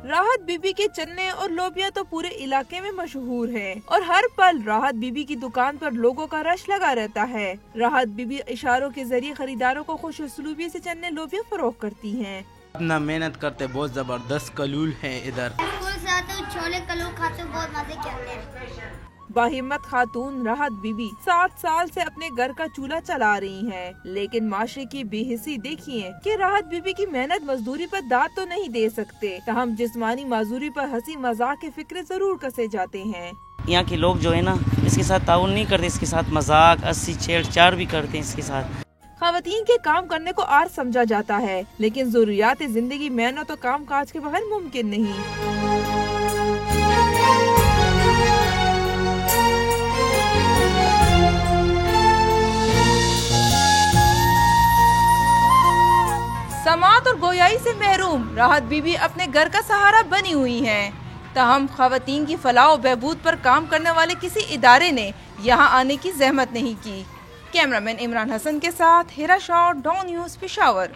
راحت baby کے چنے اور لوبیا تو پورے علاقے میں مشہور ہیں اور ہر پل راحت بیبی کی دکان پر لوگوں کا رش لگا رہتا ہے۔ راحت بیبی اشاروں کے ذریعے خریداروں کو خوش اسلوبی سے چنے لوبیا فروخت کرتی ہیں۔ اپنا محنت کرتے بہت زبردست کلول ہیں ادھر۔ اسکول سے آتے چھولے کلو کھاتے بہت مزے کرتے ہیں۔ باہمت خاتون راحت بیبی 7 سال سے اپنے گھر کا چولہا چلا رہی ہیں، لیکن معاشرے کی بے حسی دیکھیے کہ راحت بیبی کی محنت مزدوری پر داد تو نہیں دے سکتے، تاہم جسمانی معذوری پر ہنسی مذاق کے فکرے ضرور کسے جاتے ہیں۔ یہاں کے لوگ جو ہے نا اس کے ساتھ تعاون نہیں کرتے، اس کے ساتھ مذاق ہنسی چھیڑ چھاڑ بھی کرتے ہیں اس کے ساتھ۔ خواتین کے کام کرنے کو آر سمجھا جاتا ہے، لیکن ضروریات زندگی محنت اور کام کاج کے بغیر ممکن نہیں۔ سماعت اور گویائی سے محروم راحت بیبی اپنے گھر کا سہارا بنی ہوئی ہیں، تاہم خواتین کی فلاح و بہبود پر کام کرنے والے کسی ادارے نے یہاں آنے کی زحمت نہیں کی۔ کیمرہ مین عمران حسن کے ساتھ ہیرا شاہ، ڈان نیوز، پشاور۔